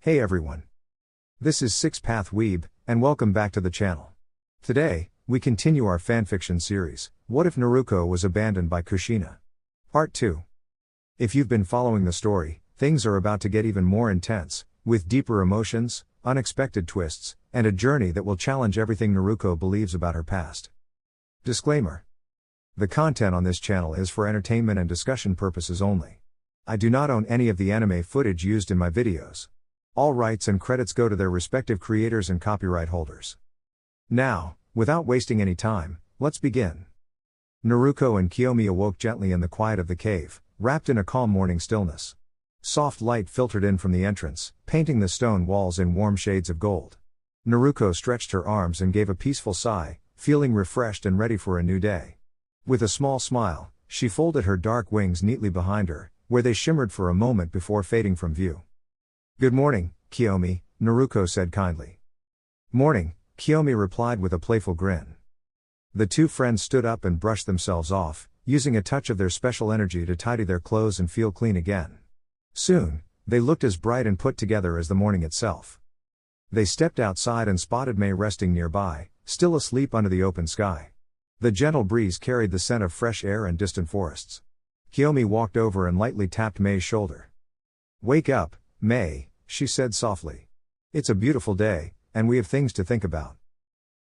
Hey everyone. This is Six Path Weeb, and welcome back to the channel. Today, we continue our fanfiction series, What If Naruko Was Abandoned by Kushina? Part 2. If you've been following the story, things are about to get even more intense, with deeper emotions, unexpected twists, and a journey that will challenge everything Naruko believes about her past. Disclaimer. The content on this channel is for entertainment and discussion purposes only. I do not own any of the anime footage used in my videos. All rights and credits go to their respective creators and copyright holders. Now, without wasting any time, let's begin. Naruko and Kiyomi awoke gently in the quiet of the cave, wrapped in a calm morning stillness. Soft light filtered in from the entrance, painting the stone walls in warm shades of gold. Naruko stretched her arms and gave a peaceful sigh, feeling refreshed and ready for a new day. With a small smile, she folded her dark wings neatly behind her, where they shimmered for a moment before fading from view. "Good morning, Kiyomi," Naruko said kindly. "Morning," Kiyomi replied with a playful grin. The two friends stood up and brushed themselves off, using a touch of their special energy to tidy their clothes and feel clean again. Soon, they looked as bright and put together as the morning itself. They stepped outside and spotted May resting nearby, still asleep under the open sky. The gentle breeze carried the scent of fresh air and distant forests. Kiyomi walked over and lightly tapped May's shoulder. "Wake up, May," she said softly. "It's a beautiful day, and we have things to think about."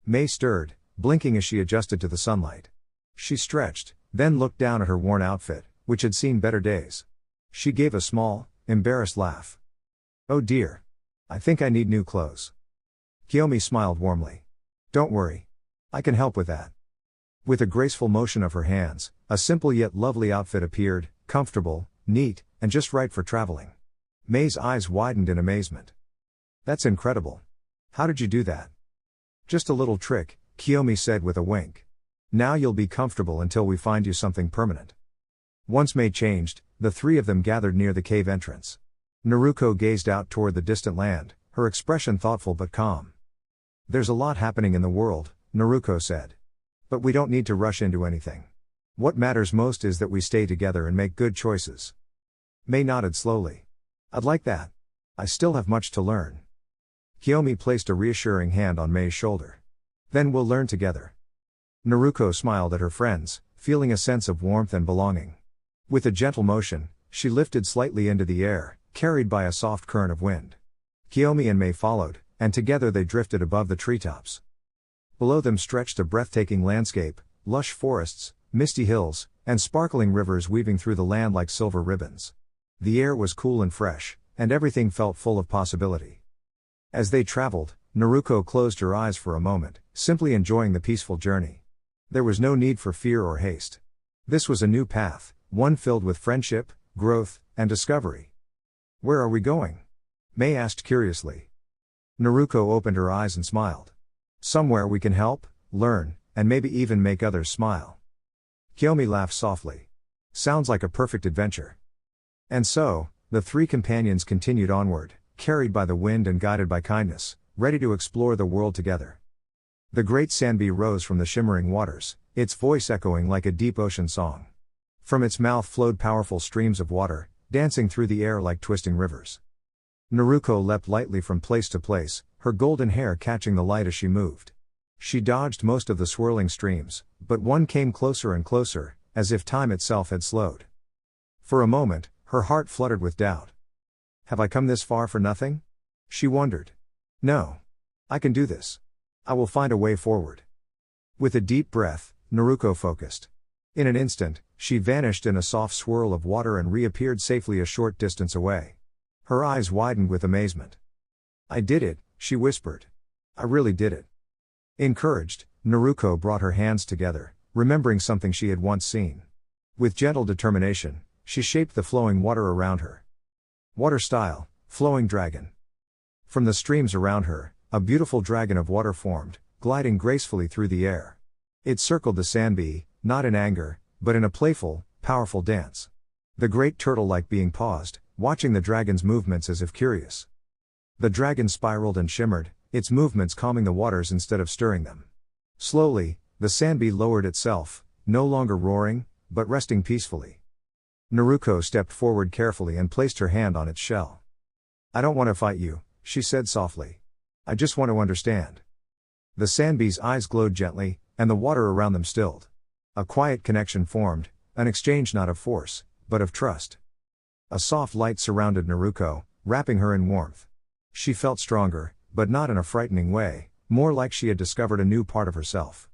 May stirred, blinking as she adjusted to the sunlight. She stretched, then looked down at her worn outfit, which had seen better days. She gave a small, embarrassed laugh. "Oh dear. I think I need new clothes." Kiyomi smiled warmly. "Don't worry. I can help with that." With a graceful motion of her hands, a simple yet lovely outfit appeared, comfortable, neat, and just right for traveling. May's eyes widened in amazement. "That's incredible. How did you do that?" "Just a little trick," Kiyomi said with a wink. "Now you'll be comfortable until we find you something permanent." Once May changed, the three of them gathered near the cave entrance. Naruko gazed out toward the distant land, her expression thoughtful but calm. "There's a lot happening in the world," Naruko said. "But we don't need to rush into anything. What matters most is that we stay together and make good choices." May nodded slowly. "I'd like that. I still have much to learn." Kiyomi placed a reassuring hand on May's shoulder. "Then we'll learn together." Naruko smiled at her friends, feeling a sense of warmth and belonging. With a gentle motion, she lifted slightly into the air, carried by a soft current of wind. Kiyomi and May followed, and together they drifted above the treetops. Below them stretched a breathtaking landscape, lush forests, misty hills, and sparkling rivers weaving through the land like silver ribbons. The air was cool and fresh, and everything felt full of possibility. As they traveled, Naruko closed her eyes for a moment, simply enjoying the peaceful journey. There was no need for fear or haste. This was a new path, one filled with friendship, growth, and discovery. "Where are we going?" May asked curiously. Naruko opened her eyes and smiled. "Somewhere we can help, learn, and maybe even make others smile." Kiyomi laughed softly. "Sounds like a perfect adventure." And so, the three companions continued onward, carried by the wind and guided by kindness, ready to explore the world together. The great Sanbi rose from the shimmering waters, its voice echoing like a deep ocean song. From its mouth flowed powerful streams of water, dancing through the air like twisting rivers. Naruko leapt lightly from place to place, her golden hair catching the light as she moved. She dodged most of the swirling streams, but one came closer and closer, as if time itself had slowed. For a moment, her heart fluttered with doubt. "Have I come this far for nothing?" she wondered. "No. I can do this. I will find a way forward." With a deep breath, Naruko focused. In an instant, she vanished in a soft swirl of water and reappeared safely a short distance away. Her eyes widened with amazement. "I did it," she whispered. "I really did it." Encouraged, Naruko brought her hands together, remembering something she had once seen. With gentle determination, she shaped the flowing water around her. Water style, flowing dragon. From the streams around her, a beautiful dragon of water formed, gliding gracefully through the air. It circled the Sanbi, not in anger, but in a playful, powerful dance. The great turtle-like being paused, watching the dragon's movements as if curious. The dragon spiraled and shimmered, its movements calming the waters instead of stirring them. Slowly, the Sanbi lowered itself, no longer roaring, but resting peacefully. Naruko stepped forward carefully and placed her hand on its shell. "I don't want to fight you," she said softly. I just want to understand. The Sandbee's eyes glowed gently, and the water around them stilled. A quiet connection formed, an exchange not of force, but of trust. A soft light surrounded Naruko, wrapping her in warmth. She felt stronger, but not in a frightening way, more like she had discovered a new part of herself.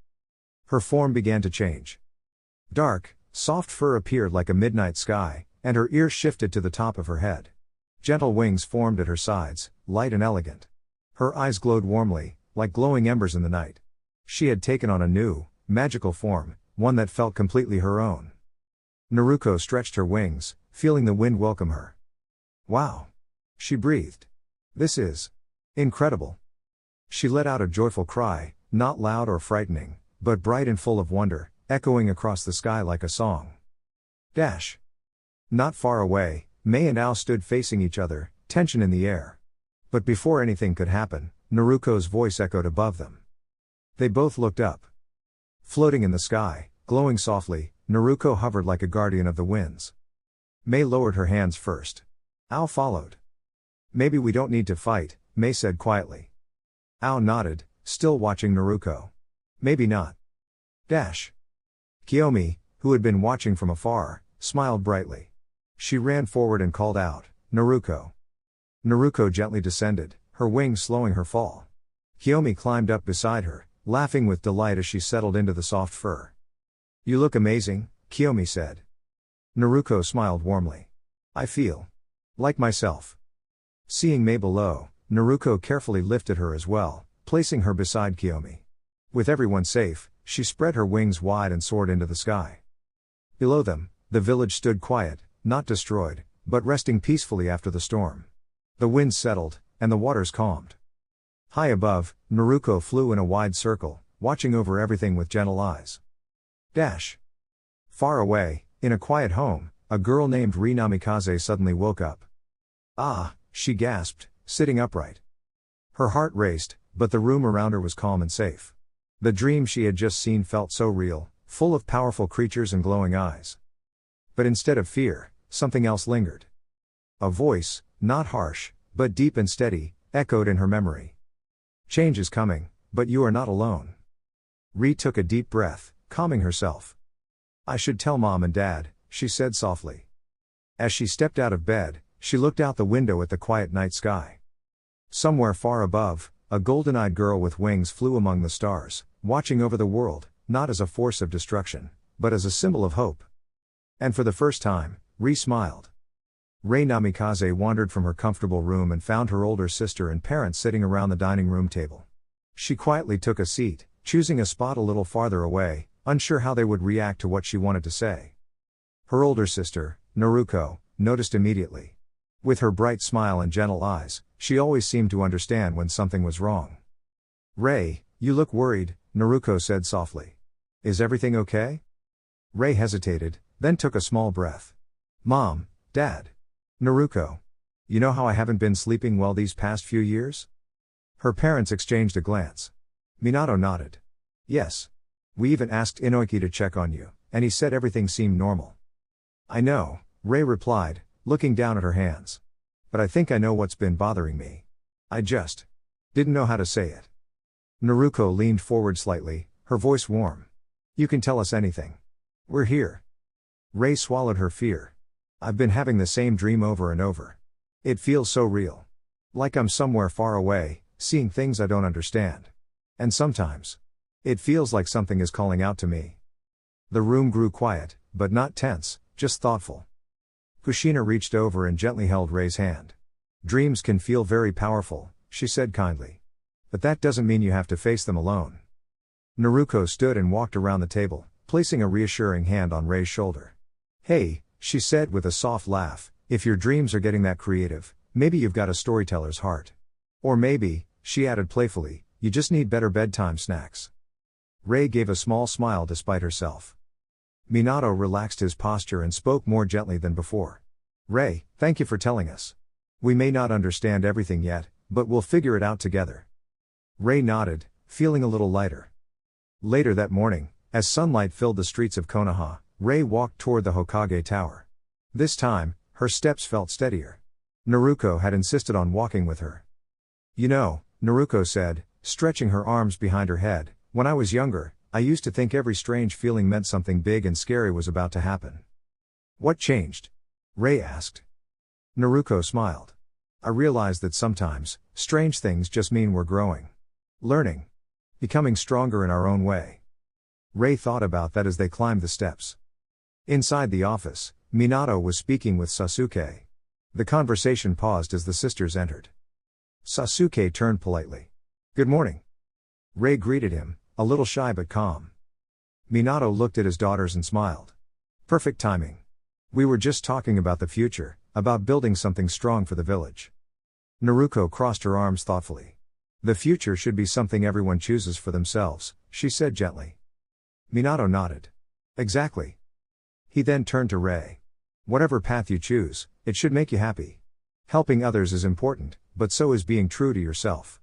Her form began to change. Dark, soft fur appeared like a midnight sky, and her ears shifted to the top of her head. Gentle wings formed at her sides, light and elegant. Her eyes glowed warmly, like glowing embers in the night. She had taken on a new, magical form, one that felt completely her own. Naruko stretched her wings, feeling the wind welcome her. Wow! She breathed. This is incredible. She let out a joyful cry, not loud or frightening, but bright and full of wonder, echoing across the sky like a song. Dash! Not far away, Mei and Ao stood facing each other, tension in the air. But before anything could happen, Naruko's voice echoed above them. They both looked up. Floating in the sky, glowing softly, Naruko hovered like a guardian of the winds. Mei lowered her hands first. Ao followed. Maybe we don't need to fight, Mei said quietly. Ao nodded, still watching Naruko. Maybe not. Dash. Kiyomi, who had been watching from afar, smiled brightly. She ran forward and called out, Naruko. Naruko gently descended, her wings slowing her fall. Kiyomi climbed up beside her, laughing with delight as she settled into the soft fur. You look amazing, Kiyomi said. Naruko smiled warmly. I feel like myself. Seeing Mei below, Naruko carefully lifted her as well, placing her beside Kiyomi. With everyone safe, she spread her wings wide and soared into the sky. Below them, the village stood quiet, not destroyed, but resting peacefully after the storm. The winds settled, and the waters calmed. High above, Naruko flew in a wide circle, watching over everything with gentle eyes. Dash. Far away, in a quiet home, a girl named Ri Namikaze suddenly woke up. Ah, she gasped, sitting upright. Her heart raced, but the room around her was calm and safe. The dream she had just seen felt so real, full of powerful creatures and glowing eyes. But instead of fear, something else lingered. A voice, not harsh, but deep and steady, echoed in her memory. Change is coming, but you are not alone. Ri took a deep breath, calming herself. I should tell Mom and Dad, she said softly. As she stepped out of bed, she looked out the window at the quiet night sky. Somewhere far above, a golden-eyed girl with wings flew among the stars, watching over the world, not as a force of destruction, but as a symbol of hope. And for the first time, Ri smiled. Rei Namikaze wandered from her comfortable room and found her older sister and parents sitting around the dining room table. She quietly took a seat, choosing a spot a little farther away, unsure how they would react to what she wanted to say. Her older sister, Naruko, noticed immediately. With her bright smile and gentle eyes, she always seemed to understand when something was wrong. Rei, you look worried, Naruko said softly. Is everything okay? Rei hesitated, then took a small breath. Mom, Dad. Naruko. You know how I haven't been sleeping well these past few years? Her parents exchanged a glance. Minato nodded. Yes. We even asked Inoiki to check on you, and he said everything seemed normal. I know, Rei replied, looking down at her hands. But I think I know what's been bothering me. I just didn't know how to say it. Naruko leaned forward slightly, her voice warm. You can tell us anything. We're here. Rei swallowed her fear. I've been having the same dream over and over. It feels so real. Like I'm somewhere far away, seeing things I don't understand. And sometimes it feels like something is calling out to me. The room grew quiet, but not tense, just thoughtful. Kushina reached over and gently held Rei's hand. Dreams can feel very powerful, she said kindly. But that doesn't mean you have to face them alone. Naruko stood and walked around the table, placing a reassuring hand on Rei's shoulder. Hey, she said with a soft laugh, if your dreams are getting that creative, maybe you've got a storyteller's heart. Or maybe, she added playfully, you just need better bedtime snacks. Rei gave a small smile despite herself. Minato relaxed his posture and spoke more gently than before. Rei, thank you for telling us. We may not understand everything yet, but we'll figure it out together. Rei nodded, feeling a little lighter. Later that morning, as sunlight filled the streets of Konoha, Rei walked toward the Hokage Tower. This time, her steps felt steadier. Naruko had insisted on walking with her. You know, Naruko said, stretching her arms behind her head, when I was younger, I used to think every strange feeling meant something big and scary was about to happen. What changed? Rei asked. Naruko smiled. I realized that sometimes, strange things just mean we're growing. Learning. Becoming stronger in our own way. Rei thought about that as they climbed the steps. Inside the office, Minato was speaking with Sasuke. The conversation paused as the sisters entered. Sasuke turned politely. Good morning. Rei greeted him, a little shy but calm. Minato looked at his daughters and smiled. Perfect timing. We were just talking about the future, about building something strong for the village. Naruko crossed her arms thoughtfully. The future should be something everyone chooses for themselves, she said gently. Minato nodded. Exactly. He then turned to Rei. Whatever path you choose, it should make you happy. Helping others is important, but so is being true to yourself.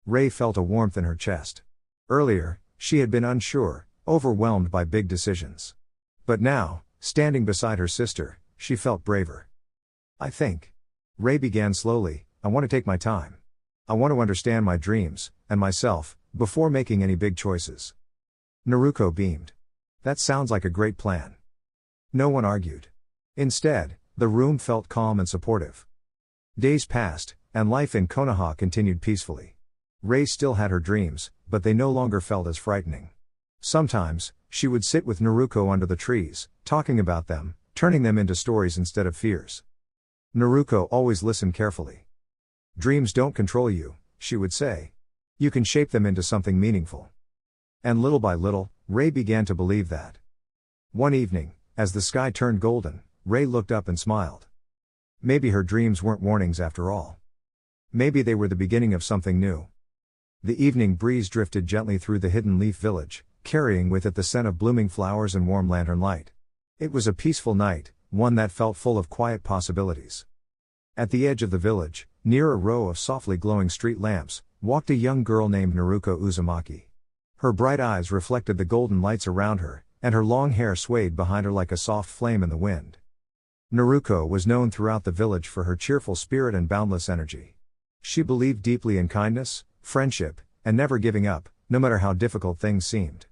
Rei felt a warmth in her chest. Earlier, she had been unsure, overwhelmed by big decisions. But now, standing beside her sister, she felt braver. I think. Rei began slowly, I want to take my time. I want to understand my dreams, and myself, before making any big choices. Naruko beamed. That sounds like a great plan. No one argued. Instead, the room felt calm and supportive. Days passed, and life in Konoha continued peacefully. Rei still had her dreams, but they no longer felt as frightening. Sometimes, she would sit with Naruko under the trees, talking about them, turning them into stories instead of fears. Naruko always listened carefully. Dreams don't control you, she would say. You can shape them into something meaningful. And little by little, Rei began to believe that. One evening, as the sky turned golden, Rei looked up and smiled. Maybe her dreams weren't warnings after all. Maybe they were the beginning of something new. The evening breeze drifted gently through the hidden leaf village, carrying with it the scent of blooming flowers and warm lantern light. It was a peaceful night, one that felt full of quiet possibilities. At the edge of the village, near a row of softly glowing street lamps, walked a young girl named Naruko Uzumaki. Her bright eyes reflected the golden lights around her, and her long hair swayed behind her like a soft flame in the wind. Naruko was known throughout the village for her cheerful spirit and boundless energy. She believed deeply in kindness, friendship, and never giving up, no matter how difficult things seemed.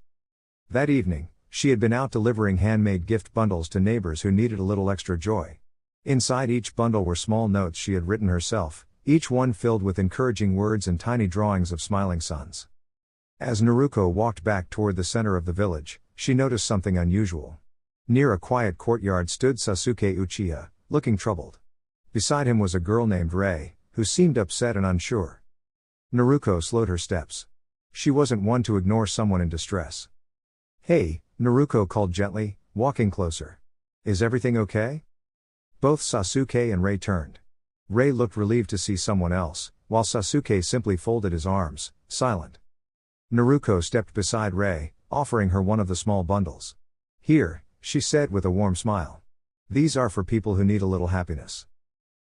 That evening, she had been out delivering handmade gift bundles to neighbors who needed a little extra joy. Inside each bundle were small notes she had written herself, each one filled with encouraging words and tiny drawings of smiling suns. As Naruko walked back toward the center of the village, she noticed something unusual. Near a quiet courtyard stood Sasuke Uchiha, looking troubled. Beside him was a girl named Rei, who seemed upset and unsure. Naruko slowed her steps. She wasn't one to ignore someone in distress. Hey, Naruko called gently, walking closer. Is everything okay? Both Sasuke and Rei turned. Rei looked relieved to see someone else, while Sasuke simply folded his arms, silent. Naruko stepped beside Rei, offering her one of the small bundles. Here, she said with a warm smile. These are for people who need a little happiness.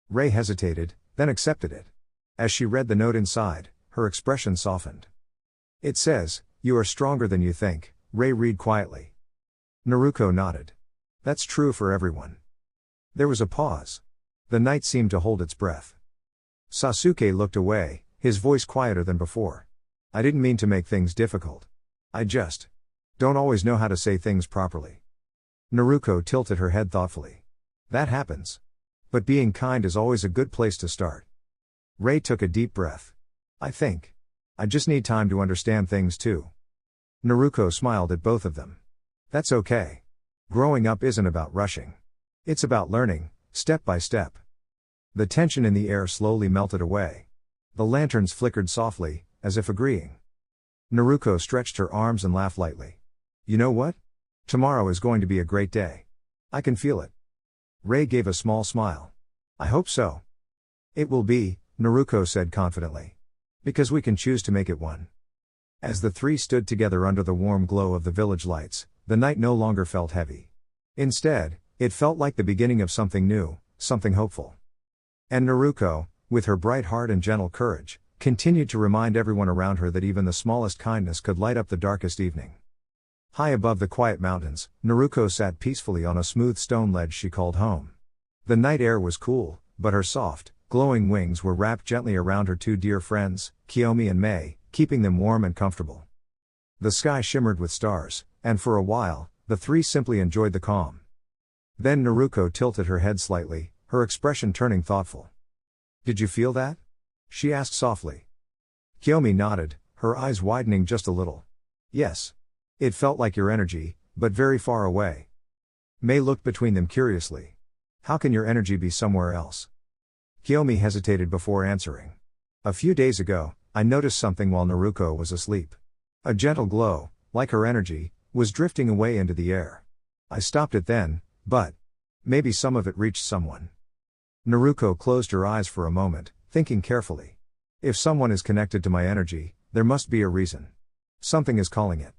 Rei hesitated, then accepted it. As she read the note inside, her expression softened. It says, "You are stronger than you think," Rei read quietly. Naruko nodded. That's true for everyone. There was a pause. The night seemed to hold its breath. Sasuke looked away, his voice quieter than before. I didn't mean to make things difficult. I just don't always know how to say things properly. Naruko tilted her head thoughtfully. That happens. But being kind is always a good place to start. Rei took a deep breath. I think. I just need time to understand things too. Naruko smiled at both of them. That's okay. Growing up isn't about rushing. It's about learning, step by step. The tension in the air slowly melted away. The lanterns flickered softly, as if agreeing. Naruko stretched her arms and laughed lightly. You know what? Tomorrow is going to be a great day. I can feel it. Rei gave a small smile. I hope so. It will be, Naruko said confidently. Because we can choose to make it one. As the three stood together under the warm glow of the village lights, the night no longer felt heavy. Instead, it felt like the beginning of something new, something hopeful. And Naruko, with her bright heart and gentle courage, continued to remind everyone around her that even the smallest kindness could light up the darkest evening. High above the quiet mountains, Naruko sat peacefully on a smooth stone ledge she called home. The night air was cool, but her soft, glowing wings were wrapped gently around her two dear friends, Kiyomi and Mei, keeping them warm and comfortable. The sky shimmered with stars, and for a while, the three simply enjoyed the calm. Then Naruko tilted her head slightly, her expression turning thoughtful. "Did you feel that?" she asked softly. Kiyomi nodded, her eyes widening just a little. "Yes. It felt like your energy, but very far away." Mei looked between them curiously. "How can your energy be somewhere else?" Kiyomi hesitated before answering. "A few days ago, I noticed something while Naruko was asleep. A gentle glow, like her energy, was drifting away into the air. I stopped it then, but maybe some of it reached someone." Naruko closed her eyes for a moment, thinking carefully. "If someone is connected to my energy, there must be a reason. Something is calling it."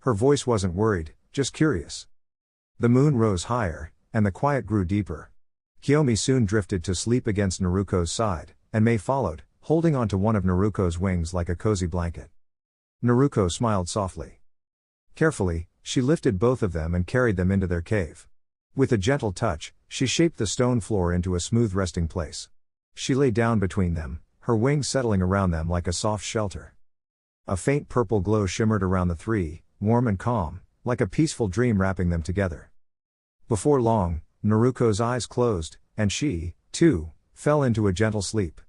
Her voice wasn't worried, just curious. The moon rose higher, and the quiet grew deeper. Kiyomi soon drifted to sleep against Naruko's side, and Mei followed, holding onto one of Naruko's wings like a cozy blanket. Naruko smiled softly. Carefully, she lifted both of them and carried them into their cave. With a gentle touch, she shaped the stone floor into a smooth resting place. She lay down between them, her wings settling around them like a soft shelter. A faint purple glow shimmered around the three, warm and calm, like a peaceful dream wrapping them together. Before long, Naruko's eyes closed, and she, too, fell into a gentle sleep.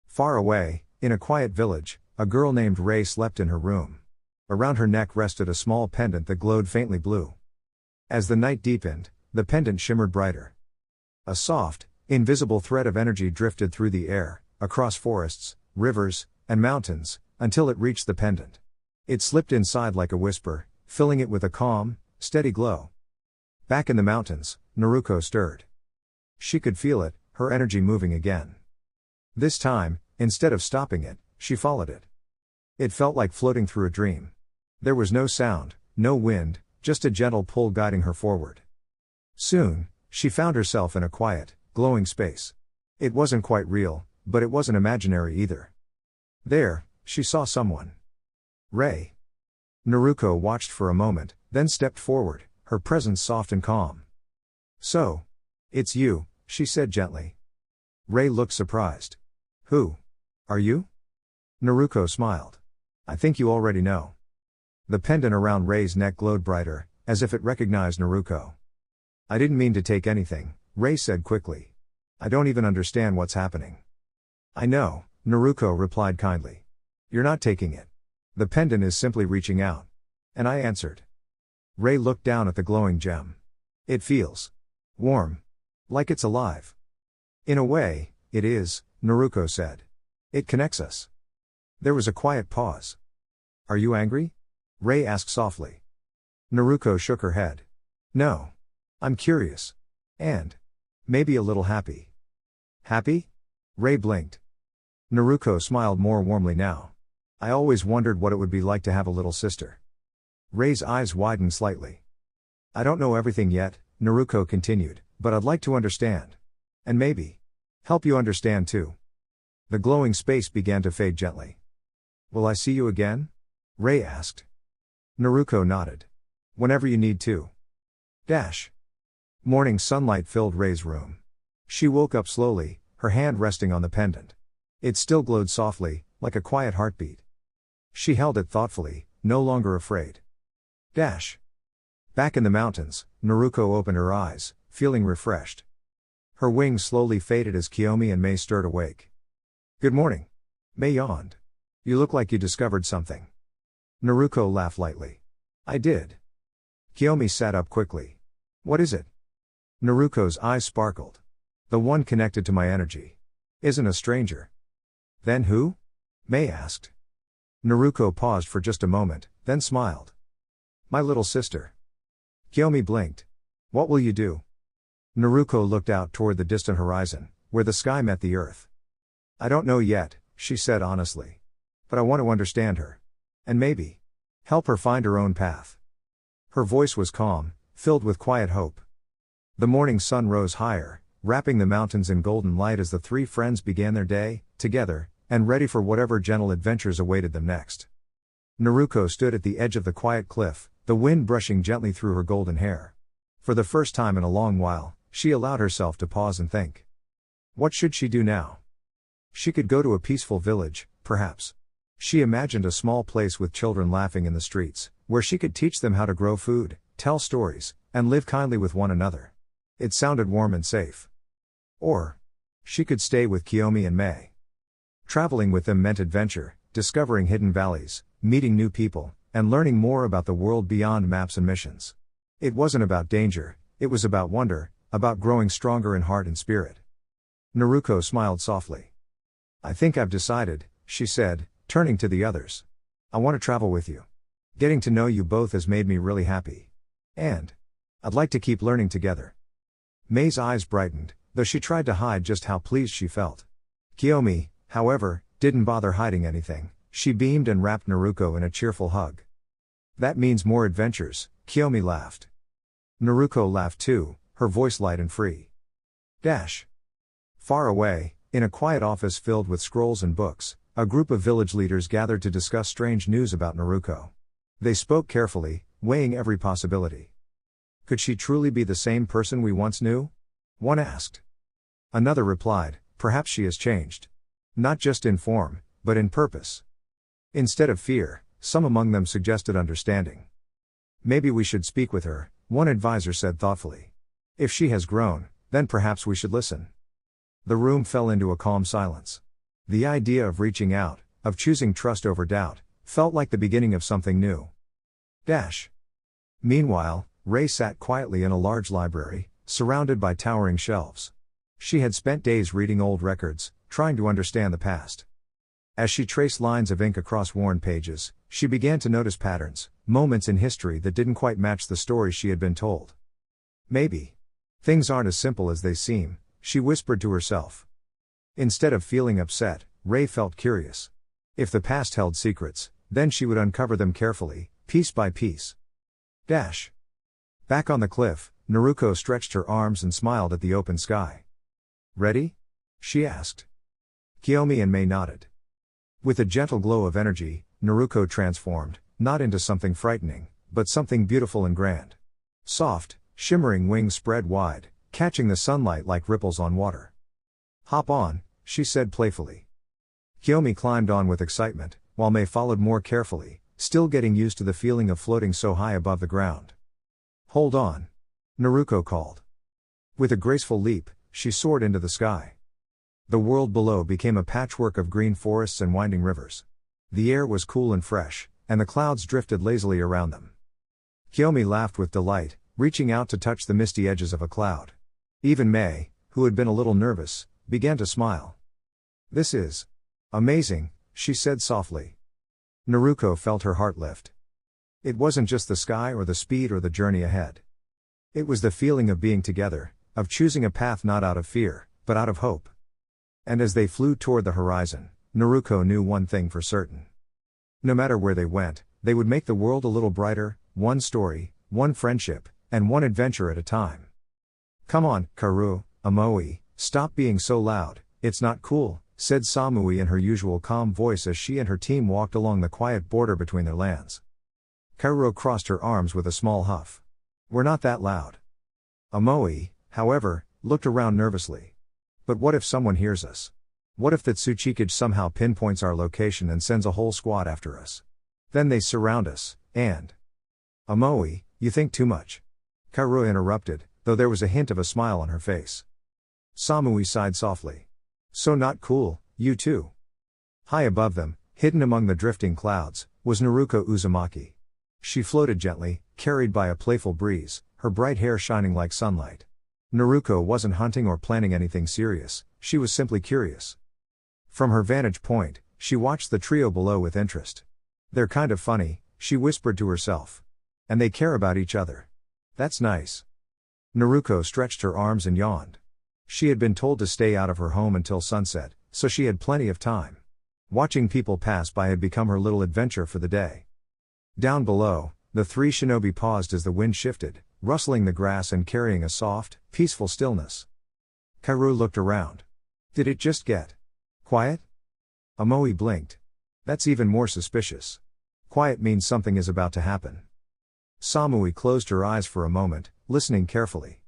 Far away, in a quiet village, a girl named Rei slept in her room. Around her neck rested a small pendant that glowed faintly blue. As the night deepened, the pendant shimmered brighter. A soft, invisible thread of energy drifted through the air, across forests, rivers, and mountains, until it reached the pendant. It slipped inside like a whisper, filling it with a calm, steady glow. Back in the mountains, Naruko stirred. She could feel it, her energy moving again. This time, instead of stopping it, she followed it. It felt like floating through a dream. There was no sound, no wind, just a gentle pull guiding her forward. Soon, she found herself in a quiet, glowing space. It wasn't quite real, but it wasn't imaginary either. There, she saw someone. Rei. Naruko watched for a moment, then stepped forward, her presence soft and calm. "So, it's you," she said gently. Rei looked surprised. "Who are you?" Naruko smiled. "I think you already know." The pendant around Rei's neck glowed brighter, as if it recognized Naruko. "I didn't mean to take anything," Rei said quickly. "I don't even understand what's happening." "I know," Naruko replied kindly. "You're not taking it. The pendant is simply reaching out." And I answered. Rei looked down at the glowing gem. "It feels warm. Like it's alive." "In a way, it is," Naruko said. "It connects us." There was a quiet pause. "Are you angry?" Rei asked softly. Naruko shook her head. "No. I'm curious. And maybe a little happy." "Happy?" Rei blinked. Naruko smiled more warmly now. "I always wondered what it would be like to have a little sister." Rei's eyes widened slightly. "I don't know everything yet," Naruko continued, "but I'd like to understand. And maybe help you understand too." The glowing space began to fade gently. "Will I see you again?" Rei asked. Naruko nodded. "Whenever you need to." Morning sunlight filled Rei's room. She woke up slowly, her hand resting on the pendant. It still glowed softly, like a quiet heartbeat. She held it thoughtfully, no longer afraid. Back in the mountains, Naruko opened her eyes, feeling refreshed. Her wings slowly faded as Kiyomi and Mei stirred awake. "Good morning." Mei yawned. "You look like you discovered something." Naruko laughed lightly. "I did." Kiyomi sat up quickly. "What is it?" Naruko's eyes sparkled. "The one connected to my energy. Isn't a stranger." "Then who?" Mei asked. Naruko paused for just a moment, then smiled. "My little sister." Kiyomi blinked. "What will you do?" Naruko looked out toward the distant horizon, where the sky met the earth. "I don't know yet," she said honestly. "But I want to understand her. And maybe help her find her own path." Her voice was calm, filled with quiet hope. The morning sun rose higher, wrapping the mountains in golden light as the three friends began their day, together, and ready for whatever gentle adventures awaited them next. Naruko stood at the edge of the quiet cliff, the wind brushing gently through her golden hair. For the first time in a long while, she allowed herself to pause and think. What should she do now? She could go to a peaceful village, perhaps. She imagined a small place with children laughing in the streets, where she could teach them how to grow food, tell stories, and live kindly with one another. It sounded warm and safe. Or she could stay with Kiyomi and Mei. Traveling with them meant adventure, discovering hidden valleys, meeting new people, and learning more about the world beyond maps and missions. It wasn't about danger, it was about wonder, about growing stronger in heart and spirit. Naruko smiled softly. I think I've decided, she said, turning to the others. I want to travel with you. Getting to know you both has made me really happy. And I'd like to keep learning together. Mei's eyes brightened, though she tried to hide just how pleased she felt. Kiyomi, however, didn't bother hiding anything. She beamed and wrapped Naruko in a cheerful hug. That means more adventures, Kiyomi laughed. Naruko laughed too, her voice light and free. Far away, in a quiet office filled with scrolls and books, a group of village leaders gathered to discuss strange news about Naruko. They spoke carefully, weighing every possibility. Could she truly be the same person we once knew? One asked. Another replied, perhaps she has changed. Not just in form, but in purpose. Instead of fear, some among them suggested understanding. Maybe we should speak with her, one advisor said thoughtfully. If she has grown, then perhaps we should listen. The room fell into a calm silence. The idea of reaching out, of choosing trust over doubt, felt like the beginning of something new. Meanwhile, Rei sat quietly in a large library, surrounded by towering shelves. She had spent days reading old records, trying to understand the past. As she traced lines of ink across worn pages, she began to notice patterns, moments in history that didn't quite match the stories she had been told. Maybe things aren't as simple as they seem, she whispered to herself. Instead of feeling upset, Rei felt curious. If the past held secrets, then she would uncover them carefully, piece by piece. Back on the cliff, Naruko stretched her arms and smiled at the open sky. Ready? She asked. Kiyomi and Mei nodded. With a gentle glow of energy, Naruko transformed, not into something frightening, but something beautiful and grand. Soft, shimmering wings spread wide, catching the sunlight like ripples on water. Hop on, she said playfully. Kiyomi climbed on with excitement, while Mei followed more carefully, still getting used to the feeling of floating so high above the ground. Hold on. Naruko called. With a graceful leap, she soared into the sky. The world below became a patchwork of green forests and winding rivers. The air was cool and fresh, and the clouds drifted lazily around them. Kiyomi laughed with delight, reaching out to touch the misty edges of a cloud. Even Mei, who had been a little nervous, began to smile. This is amazing, she said softly. Naruko felt her heart lift. It wasn't just the sky or the speed or the journey ahead. It was the feeling of being together, of choosing a path not out of fear, but out of hope. And as they flew toward the horizon, Naruko knew one thing for certain. No matter where they went, they would make the world a little brighter, one story, one friendship, and one adventure at a time. Come on, Karu, Amoe, stop being so loud, it's not cool, said Samui in her usual calm voice as she and her team walked along the quiet border between their lands. Karu crossed her arms with a small huff. We're not that loud. Amoe, however, looked around nervously. But what if someone hears us? What if that Tsuchikage somehow pinpoints our location and sends a whole squad after us? Then they surround us, and... Amoe, you think too much. Karu interrupted, though there was a hint of a smile on her face. Samui sighed softly. So not cool, you too. High above them, hidden among the drifting clouds, was Naruko Uzumaki. She floated gently, carried by a playful breeze, her bright hair shining like sunlight. Naruko wasn't hunting or planning anything serious, she was simply curious. From her vantage point, she watched the trio below with interest. They're kind of funny, she whispered to herself. And they care about each other. That's nice. Naruko stretched her arms and yawned. She had been told to stay out of her home until sunset, so she had plenty of time. Watching people pass by had become her little adventure for the day. Down below, the three shinobi paused as the wind shifted, rustling the grass and carrying a soft, peaceful stillness. Karu looked around. Did it just get quiet? Amoe blinked. That's even more suspicious. Quiet means something is about to happen. Samui closed her eyes for a moment, listening carefully.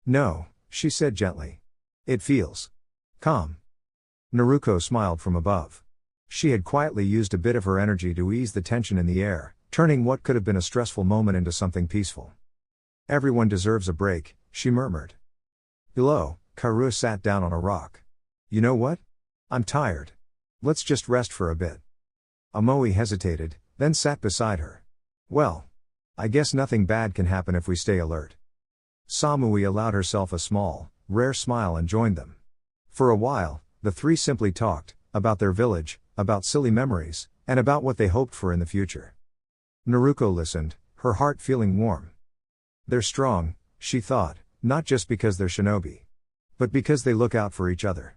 No, she said gently. It feels Calm. Naruko smiled from above. She had quietly used a bit of her energy to ease the tension in the air, turning what could have been a stressful moment into something peaceful. Everyone deserves a break, she murmured. Below, Karu sat down on a rock. You know what? I'm tired. Let's just rest for a bit. Amoe hesitated, then sat beside her. Well, I guess nothing bad can happen if we stay alert. Samui allowed herself a small, rare smile and joined them. For a while, the three simply talked, about their village, about silly memories, and about what they hoped for in the future. Naruko listened, her heart feeling warm. They're strong, she thought, not just because they're shinobi, but because they look out for each other.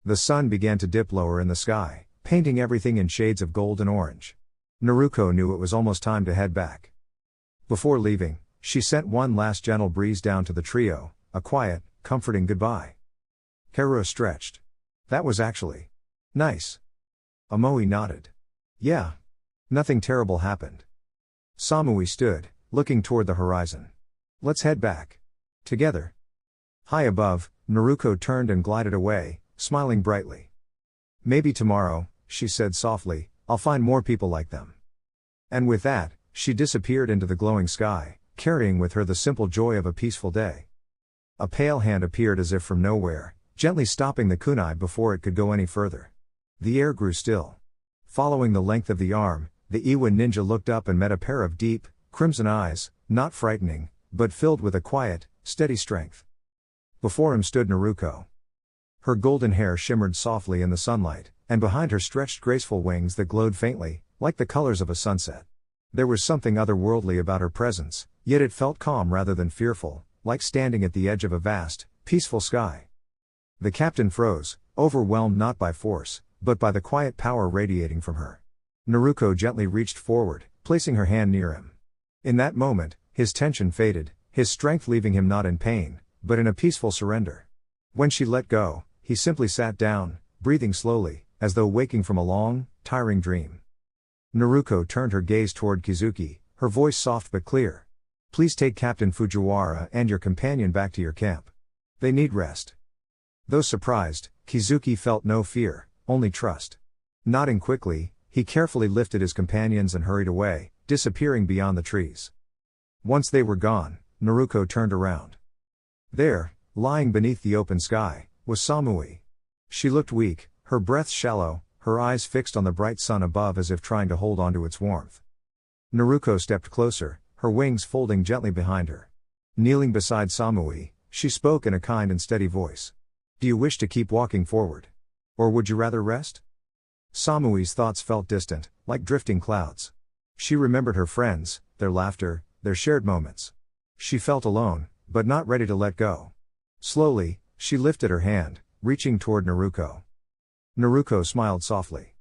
The sun began to dip lower in the sky, painting everything in shades of gold and orange. Naruko knew it was almost time to head back. Before leaving, she sent one last gentle breeze down to the trio, a quiet, comforting goodbye. Karu stretched. That was actually nice. Amoe nodded. Yeah. Nothing terrible happened. Samui stood, looking toward the horizon. Let's head back. Together. High above, Naruko turned and glided away, smiling brightly. Maybe tomorrow, she said softly, I'll find more people like them. And with that, she disappeared into the glowing sky, carrying with her the simple joy of a peaceful day. A pale hand appeared as if from nowhere, gently stopping the kunai before it could go any further. The air grew still. Following the length of the arm, the Iwa ninja looked up and met a pair of deep, crimson eyes, not frightening, but filled with a quiet, steady strength. Before him stood Naruko. Her golden hair shimmered softly in the sunlight, and behind her stretched graceful wings that glowed faintly, like the colors of a sunset. There was something otherworldly about her presence, yet it felt calm rather than fearful, like standing at the edge of a vast, peaceful sky. The captain froze, overwhelmed not by force, but by the quiet power radiating from her. Naruko gently reached forward, placing her hand near him. In that moment, his tension faded, his strength leaving him not in pain, but in a peaceful surrender. When she let go, he simply sat down, breathing slowly, as though waking from a long, tiring dream. Naruko turned her gaze toward Kizuki, her voice soft but clear. Please take Captain Fujiwara and your companion back to your camp. They need rest. Though surprised, Kizuki felt no fear, only trust. Nodding quickly, he carefully lifted his companions and hurried away, disappearing beyond the trees. Once they were gone, Naruko turned around. There, lying beneath the open sky, was Samui. She looked weak, her breath shallow, her eyes fixed on the bright sun above as if trying to hold onto its warmth. Naruko stepped closer, her wings folding gently behind her. Kneeling beside Samui, she spoke in a kind and steady voice. Do you wish to keep walking forward? Or would you rather rest? Samui's thoughts felt distant, like drifting clouds. She remembered her friends, their laughter, their shared moments. She felt alone, but not ready to let go. Slowly, she lifted her hand, reaching toward Naruko. Naruko smiled softly.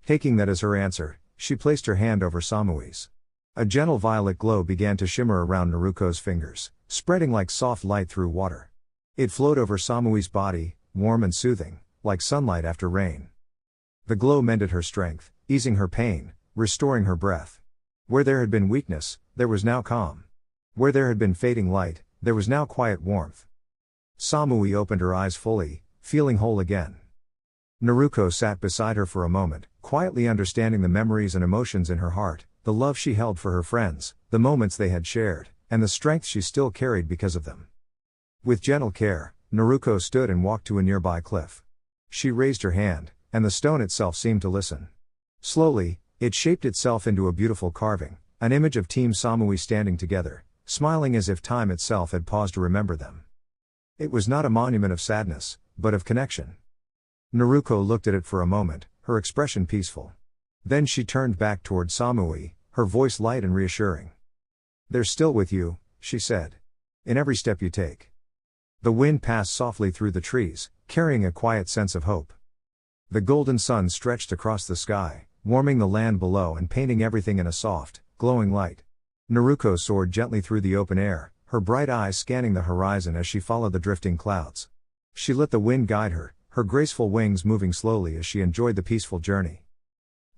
Taking that as her answer, she placed her hand over Samui's. A gentle violet glow began to shimmer around Naruko's fingers, spreading like soft light through water. It flowed over Samui's body, warm and soothing, like sunlight after rain. The glow mended her strength, easing her pain, restoring her breath. Where there had been weakness, there was now calm. Where there had been fading light, there was now quiet warmth. Samui opened her eyes fully, feeling whole again. Naruko sat beside her for a moment, quietly understanding the memories and emotions in her heart, the love she held for her friends, the moments they had shared, and the strength she still carried because of them. With gentle care, Naruko stood and walked to a nearby cliff. She raised her hand, and the stone itself seemed to listen. Slowly, it shaped itself into a beautiful carving, an image of Team Samui standing together, smiling as if time itself had paused to remember them. It was not a monument of sadness, but of connection. Naruko looked at it for a moment, her expression peaceful. Then she turned back toward Samui, her voice light and reassuring. They're still with you, she said. In every step you take. The wind passed softly through the trees, carrying a quiet sense of hope. The golden sun stretched across the sky, warming the land below and painting everything in a soft, glowing light. Naruko soared gently through the open air, her bright eyes scanning the horizon as she followed the drifting clouds. She let the wind guide her, her graceful wings moving slowly as she enjoyed the peaceful journey.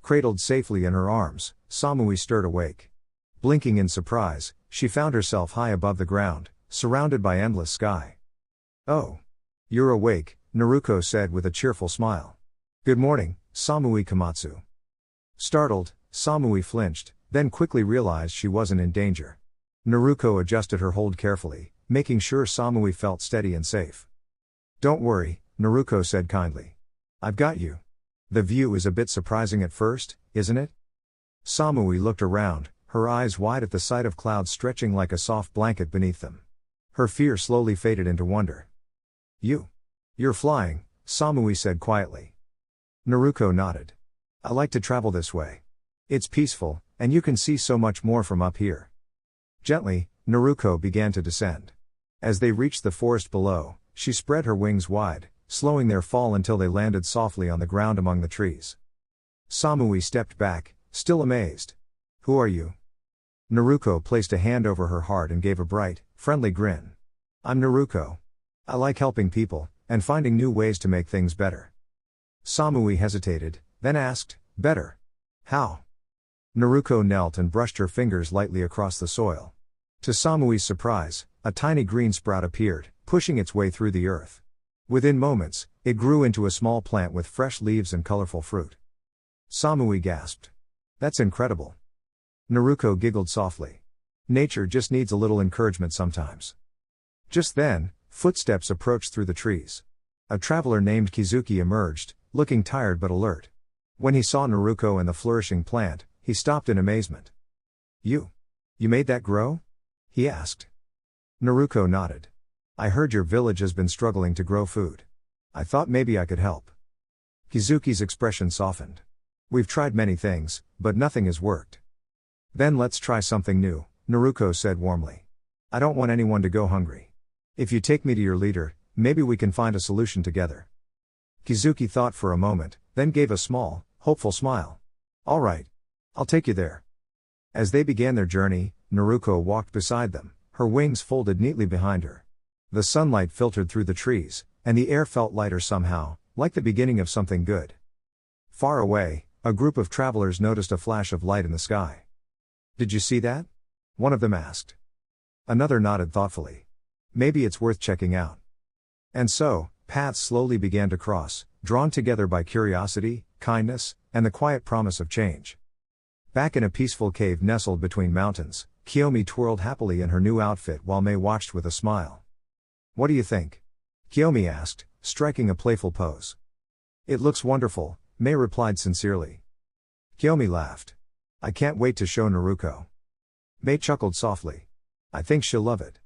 Cradled safely in her arms, Samui stirred awake. Blinking in surprise, she found herself high above the ground, surrounded by endless sky. Oh. You're awake, Naruko said with a cheerful smile. Good morning, Samui Komatsu. Startled, Samui flinched, then quickly realized she wasn't in danger. Naruko adjusted her hold carefully, making sure Samui felt steady and safe. Don't worry, Naruko said kindly. I've got you. The view is a bit surprising at first, isn't it? Samui looked around, her eyes wide at the sight of clouds stretching like a soft blanket beneath them. Her fear slowly faded into wonder. You're flying, Samui said quietly. Naruko nodded. I like to travel this way. It's peaceful, and you can see so much more from up here. Gently, Naruko began to descend. As they reached the forest below, she spread her wings wide, slowing their fall until they landed softly on the ground among the trees. Samui stepped back, still amazed. Who are you? Naruko placed a hand over her heart and gave a bright, friendly grin. I'm Naruko. I like helping people, and finding new ways to make things better. Samui hesitated, then asked, better? How? Naruko knelt and brushed her fingers lightly across the soil. To Samui's surprise, a tiny green sprout appeared, pushing its way through the earth. Within moments, it grew into a small plant with fresh leaves and colorful fruit. Samui gasped. That's incredible. Naruko giggled softly. Nature just needs a little encouragement sometimes. Just then, footsteps approached through the trees. A traveler named Kizuki emerged, looking tired but alert. When he saw Naruko and the flourishing plant, he stopped in amazement. You made that grow? He asked. Naruko nodded. I heard your village has been struggling to grow food. I thought maybe I could help. Kizuki's expression softened. We've tried many things, but nothing has worked. Then let's try something new, Naruko said warmly. I don't want anyone to go hungry. If you take me to your leader, maybe we can find a solution together. Kizuki thought for a moment, then gave a small, hopeful smile. All right. I'll take you there. As they began their journey, Naruko walked beside them, her wings folded neatly behind her. The sunlight filtered through the trees, and the air felt lighter somehow, like the beginning of something good. Far away, a group of travelers noticed a flash of light in the sky. Did you see that? One of them asked. Another nodded thoughtfully. Maybe it's worth checking out. And so, paths slowly began to cross, drawn together by curiosity, kindness, and the quiet promise of change. Back in a peaceful cave nestled between mountains, Kiyomi twirled happily in her new outfit while Mei watched with a smile. What do you think? Kiyomi asked, striking a playful pose. It looks wonderful, Mei replied sincerely. Kiyomi laughed. I can't wait to show Naruko. Mei chuckled softly. I think she'll love it.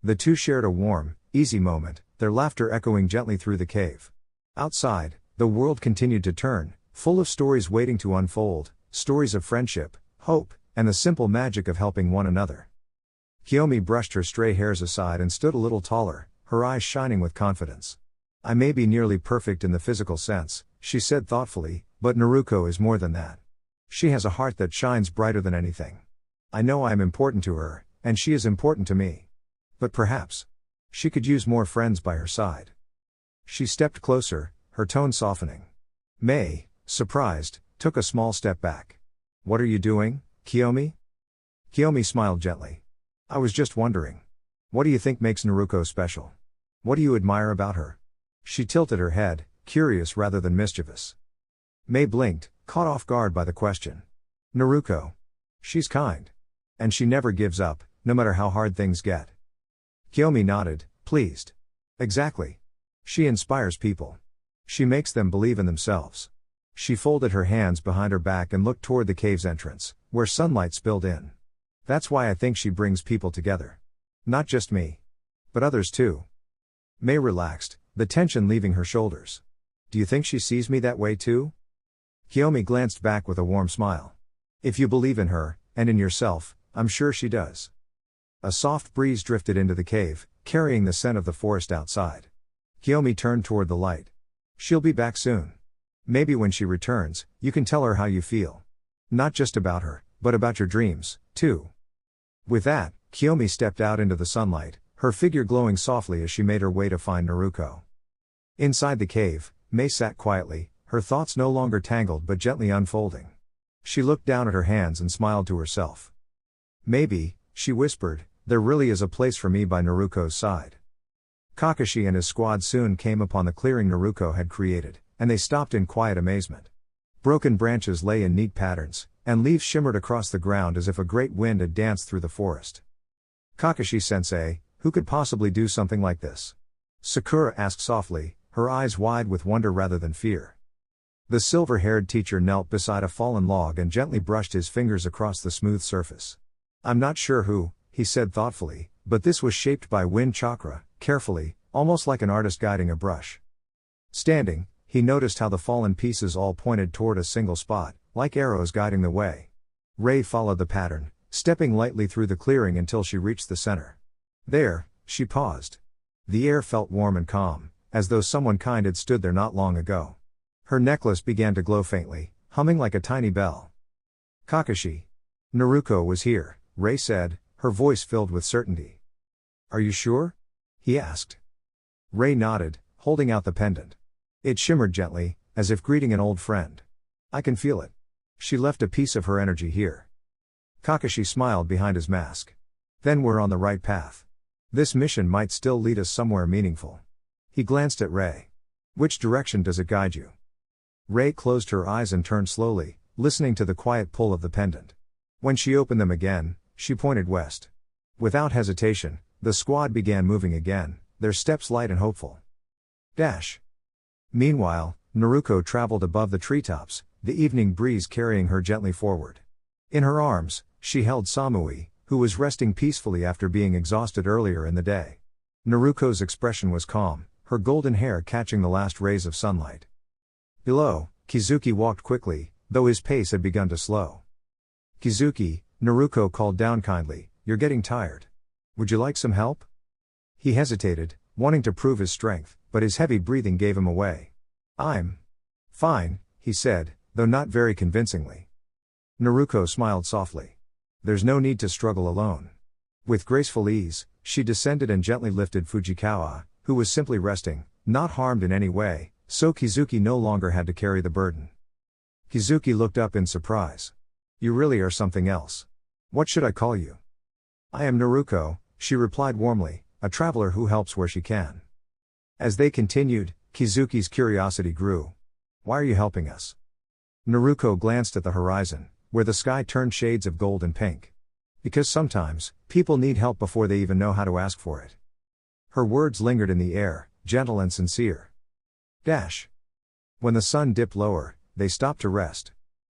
The two shared a warm, easy moment, their laughter echoing gently through the cave. Outside, the world continued to turn, full of stories waiting to unfold, stories of friendship, hope, and the simple magic of helping one another. Kiyomi brushed her stray hairs aside and stood a little taller, her eyes shining with confidence. I may be nearly perfect in the physical sense, she said thoughtfully, but Naruko is more than that. She has a heart that shines brighter than anything. I know I am important to her, and she is important to me. But perhaps she could use more friends by her side. She stepped closer, her tone softening. Mei, surprised, took a small step back. What are you doing, Kiyomi? Kiyomi smiled gently. I was just wondering. What do you think makes Naruko special? What do you admire about her? She tilted her head, curious rather than mischievous. Mei blinked, caught off guard by the question. Naruko. She's kind. And she never gives up, no matter how hard things get. Kiyomi nodded, pleased. Exactly. She inspires people. She makes them believe in themselves. She folded her hands behind her back and looked toward the cave's entrance, where sunlight spilled in. That's why I think she brings people together. Not just me. But others too. Mei relaxed, the tension leaving her shoulders. Do you think she sees me that way too? Kiyomi glanced back with a warm smile. If you believe in her, and in yourself, I'm sure she does. A soft breeze drifted into the cave, carrying the scent of the forest outside. Kiyomi turned toward the light. She'll be back soon. Maybe when she returns, you can tell her how you feel. Not just about her, but about your dreams, too. With that, Kiyomi stepped out into the sunlight, her figure glowing softly as she made her way to find Naruko. Inside the cave, Mei sat quietly, her thoughts no longer tangled but gently unfolding. She looked down at her hands and smiled to herself. Maybe, she whispered, there really is a place for me by Naruko's side. Kakashi and his squad soon came upon the clearing Naruko had created, and they stopped in quiet amazement. Broken branches lay in neat patterns, and leaves shimmered across the ground as if a great wind had danced through the forest. Kakashi-sensei, who could possibly do something like this? Sakura asked softly, her eyes wide with wonder rather than fear. The silver-haired teacher knelt beside a fallen log and gently brushed his fingers across the smooth surface. I'm not sure who, he said thoughtfully, but this was shaped by wind chakra, carefully, almost like an artist guiding a brush. Standing, he noticed how the fallen pieces all pointed toward a single spot, like arrows guiding the way. Rei followed the pattern, stepping lightly through the clearing until she reached the center. There, she paused. The air felt warm and calm, as though someone kind had stood there not long ago. Her necklace began to glow faintly, humming like a tiny bell. Kakashi. Naruko was here, Rei said, her voice filled with certainty. Are you sure? He asked. Rei nodded, holding out the pendant. It shimmered gently, as if greeting an old friend. I can feel it. She left a piece of her energy here. Kakashi smiled behind his mask. Then we're on the right path. This mission might still lead us somewhere meaningful. He glanced at Rei. Which direction does it guide you? Rei closed her eyes and turned slowly, listening to the quiet pull of the pendant. When she opened them again, she pointed west. Without hesitation, the squad began moving again, their steps light and hopeful. Dash. Meanwhile, Naruko traveled above the treetops, the evening breeze carrying her gently forward. In her arms, she held Samui, who was resting peacefully after being exhausted earlier in the day. Naruko's expression was calm, her golden hair catching the last rays of sunlight. Below, Kizuki walked quickly, though his pace had begun to slow. Kizuki, Naruko called down kindly, you're getting tired. Would you like some help? He hesitated, wanting to prove his strength, but his heavy breathing gave him away. I'm fine, he said, though not very convincingly. Naruko smiled softly. There's no need to struggle alone. With graceful ease, she descended and gently lifted Fujikawa, who was simply resting, not harmed in any way, so Kizuki no longer had to carry the burden. Kizuki looked up in surprise. You really are something else. What should I call you? I am Naruko, she replied warmly, a traveler who helps where she can. As they continued, Kizuki's curiosity grew. Why are you helping us? Naruko glanced at the horizon, where the sky turned shades of gold and pink. Because sometimes, people need help before they even know how to ask for it. Her words lingered in the air, gentle and sincere. Dash. When the sun dipped lower, they stopped to rest.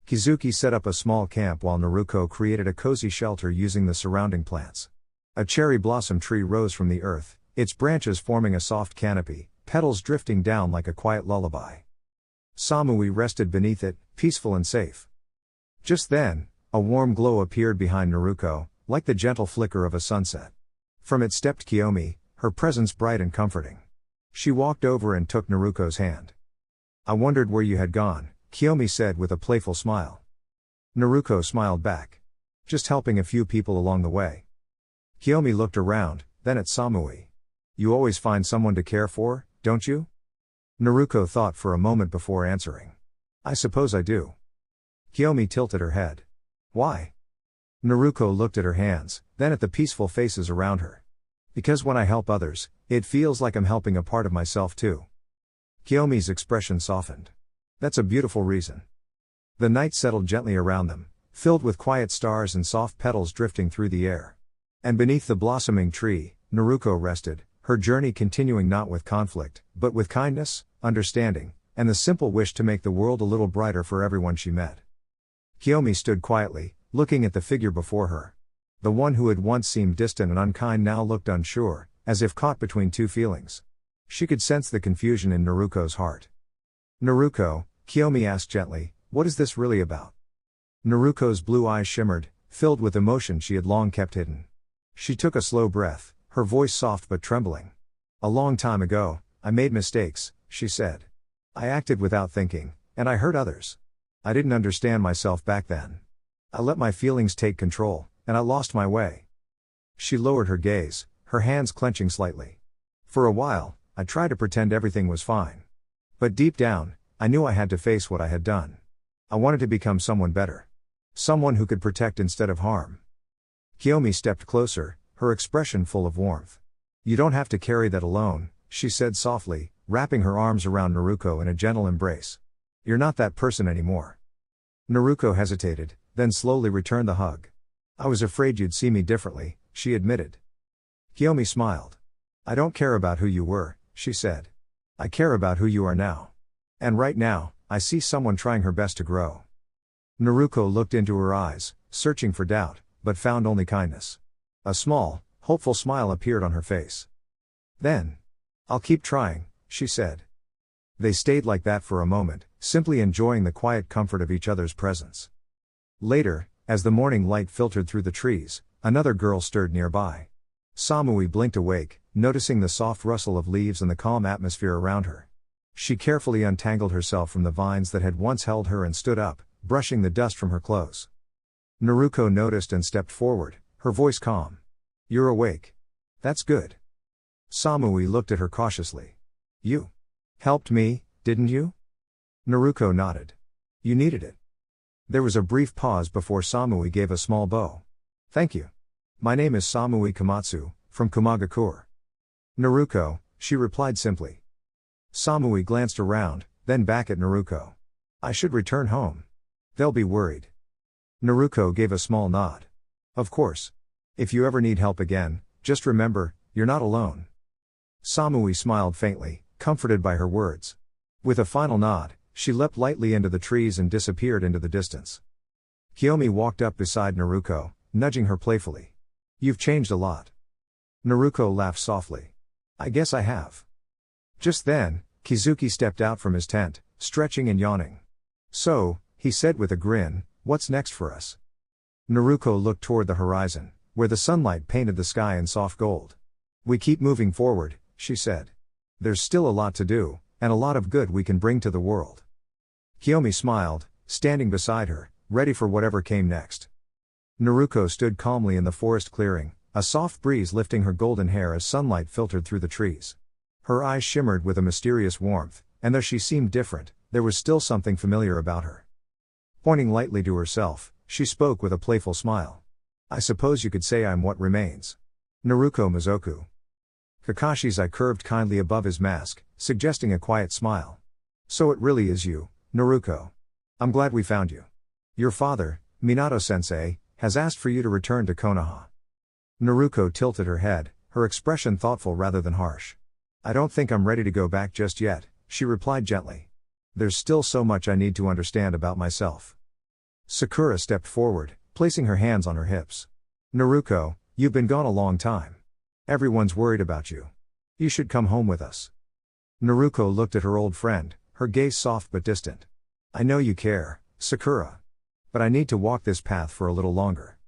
Kizuki set up a small camp while Naruko created a cozy shelter using the surrounding plants. A cherry blossom tree rose from the earth, its branches forming a soft canopy, petals drifting down like a quiet lullaby. Samui rested beneath it, peaceful and safe. Just then, a warm glow appeared behind Naruko, like the gentle flicker of a sunset. From it stepped Kiyomi, her presence bright and comforting. She walked over and took Naruko's hand. I wondered where you had gone, Kiyomi said with a playful smile. Naruko smiled back. Just helping a few people along the way. Kiyomi looked around, then at Samui. You always find someone to care for, don't you? Naruko thought for a moment before answering. I suppose I do. Kiyomi tilted her head. Why? Naruko looked at her hands, then at the peaceful faces around her. Because when I help others, it feels like I'm helping a part of myself too. Kiyomi's expression softened. That's a beautiful reason. The night settled gently around them, filled with quiet stars and soft petals drifting through the air. And beneath the blossoming tree, Naruko rested, her journey continuing not with conflict, but with kindness, understanding, and the simple wish to make the world a little brighter for everyone she met. Kiyomi stood quietly, looking at the figure before her. The one who had once seemed distant and unkind now looked unsure, as if caught between two feelings. She could sense the confusion in Naruko's heart. Naruko, Kiyomi asked gently, what is this really about? Naruko's blue eyes shimmered, filled with emotion she had long kept hidden. She took a slow breath, her voice soft but trembling. A long time ago, I made mistakes, she said. I acted without thinking, and I hurt others. I didn't understand myself back then. I let my feelings take control, and I lost my way. She lowered her gaze, her hands clenching slightly. For a while, I tried to pretend everything was fine. But deep down, I knew I had to face what I had done. I wanted to become someone better. Someone who could protect instead of harm. Kiyomi stepped closer, her expression full of warmth. You don't have to carry that alone, she said softly, wrapping her arms around Naruko in a gentle embrace. You're not that person anymore. Naruko hesitated, then slowly returned the hug. I was afraid you'd see me differently, she admitted. Kiyomi smiled. I don't care about who you were, she said. I care about who you are now. And right now, I see someone trying her best to grow. Naruko looked into her eyes, searching for doubt, but found only kindness. A small, hopeful smile appeared on her face. Then, I'll keep trying, she said. They stayed like that for a moment, simply enjoying the quiet comfort of each other's presence. Later, as the morning light filtered through the trees, another girl stirred nearby. Samui blinked awake, noticing the soft rustle of leaves and the calm atmosphere around her. She carefully untangled herself from the vines that had once held her and stood up, brushing the dust from her clothes. Naruko noticed and stepped forward, her voice calm. You're awake. That's good. Samui looked at her cautiously. You helped me, didn't you? Naruko nodded. You needed it. There was a brief pause before Samui gave a small bow. Thank you. My name is Samui Komatsu, from Kumagakure. Naruko, she replied simply. Samui glanced around, then back at Naruko. I should return home. They'll be worried. Naruko gave a small nod. Of course. If you ever need help again, just remember, you're not alone. Samui smiled faintly, comforted by her words. With a final nod, she leapt lightly into the trees and disappeared into the distance. Kiyomi walked up beside Naruko, nudging her playfully. You've changed a lot. Naruko laughed softly. I guess I have. Just then, Kizuki stepped out from his tent, stretching and yawning. So, he said with a grin, what's next for us? Naruko looked toward the horizon, where the sunlight painted the sky in soft gold. We keep moving forward, she said. There's still a lot to do, and a lot of good we can bring to the world. Kiyomi smiled, standing beside her, ready for whatever came next. Naruko stood calmly in the forest clearing, a soft breeze lifting her golden hair as sunlight filtered through the trees. Her eyes shimmered with a mysterious warmth, and though she seemed different, there was still something familiar about her. Pointing lightly to herself, she spoke with a playful smile. I suppose you could say I'm what remains. Naruko Mizoku. Kakashi's eye curved kindly above his mask, suggesting a quiet smile. So it really is you, Naruko. I'm glad we found you. Your father, Minato-sensei, has asked for you to return to Konoha. Naruko tilted her head, her expression thoughtful rather than harsh. I don't think I'm ready to go back just yet, she replied gently. There's still so much I need to understand about myself. Sakura stepped forward, placing her hands on her hips. Naruko, you've been gone a long time. Everyone's worried about you. You should come home with us. Naruko looked at her old friend, her gaze soft but distant. I know you care, Sakura. But I need to walk this path for a little longer.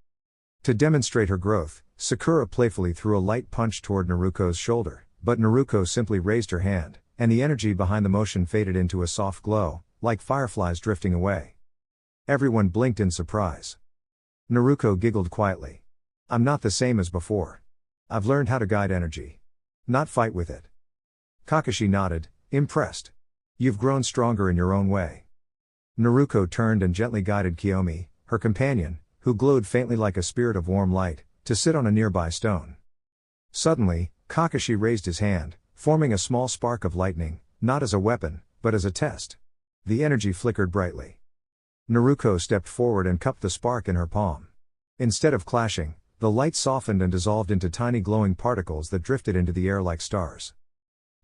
To demonstrate her growth, Sakura playfully threw a light punch toward Naruko's shoulder, but Naruko simply raised her hand, and the energy behind the motion faded into a soft glow, like fireflies drifting away. Everyone blinked in surprise. Naruko giggled quietly. I'm not the same as before. I've learned how to guide energy. Not fight with it. Kakashi nodded, impressed. You've grown stronger in your own way. Naruko turned and gently guided Kiyomi, her companion, who glowed faintly like a spirit of warm light, to sit on a nearby stone. Suddenly, Kakashi raised his hand, forming a small spark of lightning, not as a weapon, but as a test. The energy flickered brightly. Naruko stepped forward and cupped the spark in her palm. Instead of clashing, the light softened and dissolved into tiny glowing particles that drifted into the air like stars.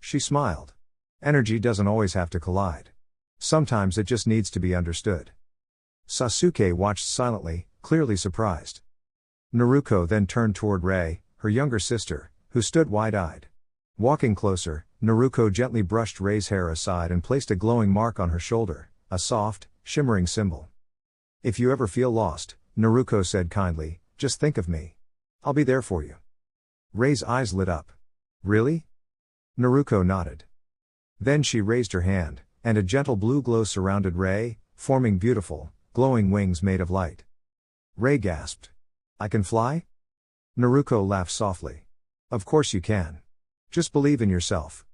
She smiled. Energy doesn't always have to collide. Sometimes it just needs to be understood. Sasuke watched silently, clearly surprised. Naruko then turned toward Rei, her younger sister, who stood wide-eyed. Walking closer, Naruko gently brushed Rei's hair aside and placed a glowing mark on her shoulder, a soft, shimmering symbol. If you ever feel lost, Naruko said kindly, just think of me. I'll be there for you. Rei's eyes lit up. Really? Naruko nodded. Then she raised her hand, and a gentle blue glow surrounded Rei, forming beautiful, glowing wings made of light. Rei gasped. I can fly? Naruko laughed softly. Of course you can. Just believe in yourself.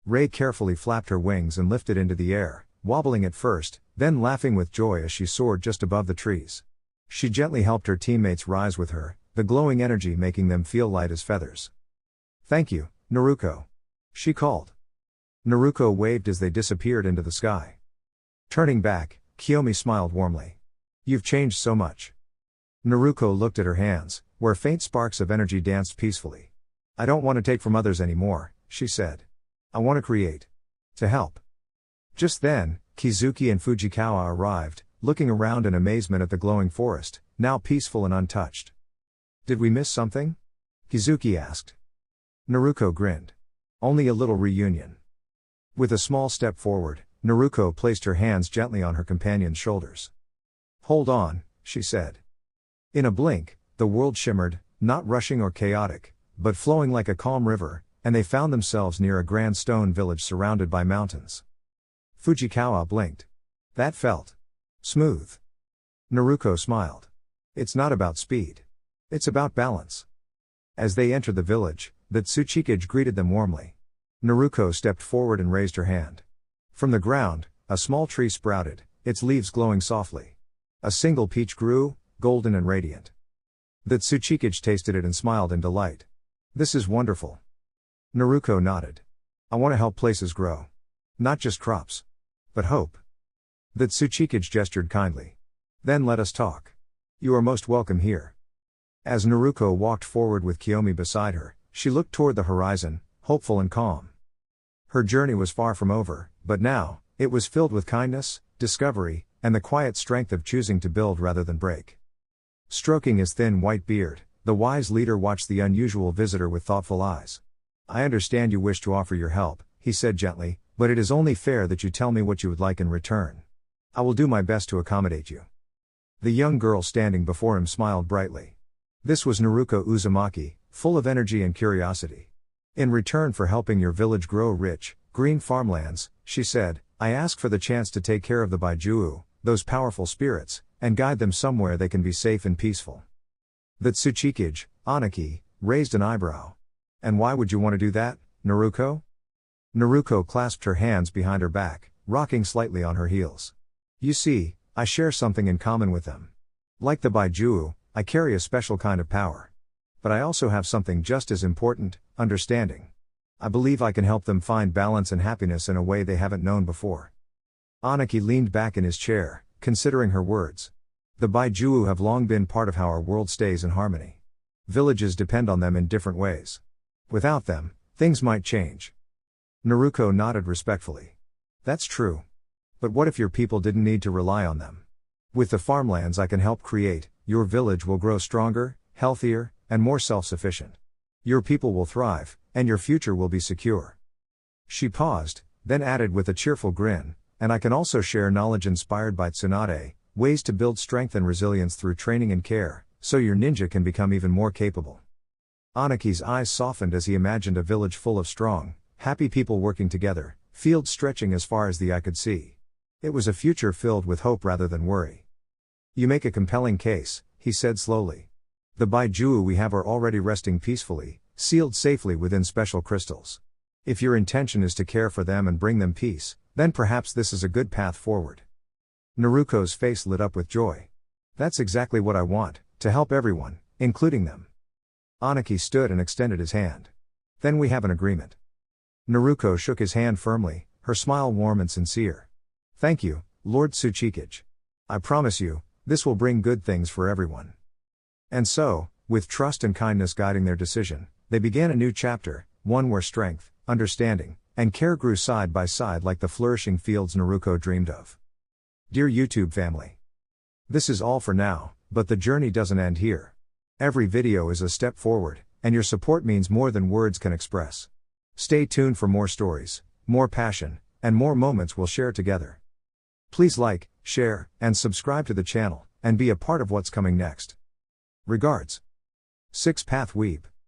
Rei carefully flapped her wings and lifted into the air, wobbling at first, then laughing with joy as she soared just above the trees. She gently helped her teammates rise with her, the glowing energy making them feel light as feathers. Thank you, Naruko. She called. Naruko waved as they disappeared into the sky. Turning back, Kiyomi smiled warmly. You've changed so much. Naruko looked at her hands, where faint sparks of energy danced peacefully. I don't want to take from others anymore, she said. I want to create. To help. Just then, Kizuki and Fujikawa arrived, looking around in amazement at the glowing forest, now peaceful and untouched. Did we miss something? Kizuki asked. Naruko grinned. Only a little reunion. With a small step forward, Naruko placed her hands gently on her companion's shoulders. Hold on, she said. In a blink, the world shimmered, not rushing or chaotic, but flowing like a calm river, and they found themselves near a grand stone village surrounded by mountains. Fujikawa blinked. That felt smooth. Naruko smiled. It's not about speed. It's about balance. As they entered the village, the Tsuchikage greeted them warmly. Naruko stepped forward and raised her hand. From the ground, a small tree sprouted, its leaves glowing softly. A single peach grew, golden and radiant. The Tsuchikage tasted it and smiled in delight. This is wonderful. Naruko nodded. I want to help places grow. Not just crops. But hope. The Tsuchikage gestured kindly. Then let us talk. You are most welcome here. As Naruko walked forward with Kiyomi beside her, she looked toward the horizon, hopeful and calm. Her journey was far from over, but now, it was filled with kindness, discovery, and the quiet strength of choosing to build rather than break. Stroking his thin white beard, the wise leader watched the unusual visitor with thoughtful eyes. I understand you wish to offer your help, he said gently, but it is only fair that you tell me what you would like in return. I will do my best to accommodate you. The young girl standing before him smiled brightly. This was Naruko Uzumaki, full of energy and curiosity. In return for helping your village grow rich, green farmlands, she said, I ask for the chance to take care of the Baijuu, those powerful spirits, and guide them somewhere they can be safe and peaceful. The Tsuchikage, Anaki, raised an eyebrow. And why would you want to do that, Naruko? Naruko clasped her hands behind her back, rocking slightly on her heels. You see, I share something in common with them. Like the Baijuu, I carry a special kind of power. But I also have something just as important, understanding. I believe I can help them find balance and happiness in a way they haven't known before. Anaki leaned back in his chair, considering her words. The Baijuu have long been part of how our world stays in harmony. Villages depend on them in different ways. Without them, things might change. Naruko nodded respectfully. That's true. But what if your people didn't need to rely on them? With the farmlands I can help create, your village will grow stronger, healthier, and more self-sufficient. Your people will thrive, and your future will be secure. She paused, then added with a cheerful grin, and I can also share knowledge inspired by Tsunade, ways to build strength and resilience through training and care, so your ninja can become even more capable. Anaki's eyes softened as he imagined a village full of strong, happy people working together, fields stretching as far as the eye could see. It was a future filled with hope rather than worry. You make a compelling case, he said slowly. The Baijuu we have are already resting peacefully, sealed safely within special crystals. If your intention is to care for them and bring them peace, then perhaps this is a good path forward. Naruko's face lit up with joy. That's exactly what I want, to help everyone, including them. Anaki stood and extended his hand. Then we have an agreement. Naruko shook his hand firmly, her smile warm and sincere. Thank you, Lord Tsuchikage. I promise you, this will bring good things for everyone. And so, with trust and kindness guiding their decision, they began a new chapter, one where strength, understanding, and care grew side by side like the flourishing fields Naruko dreamed of. Dear YouTube family. This is all for now, but the journey doesn't end here. Every video is a step forward, and your support means more than words can express. Stay tuned for more stories, more passion, and more moments we'll share together. Please like, share, and subscribe to the channel, and be a part of what's coming next. Regards. 6 Path Weeb.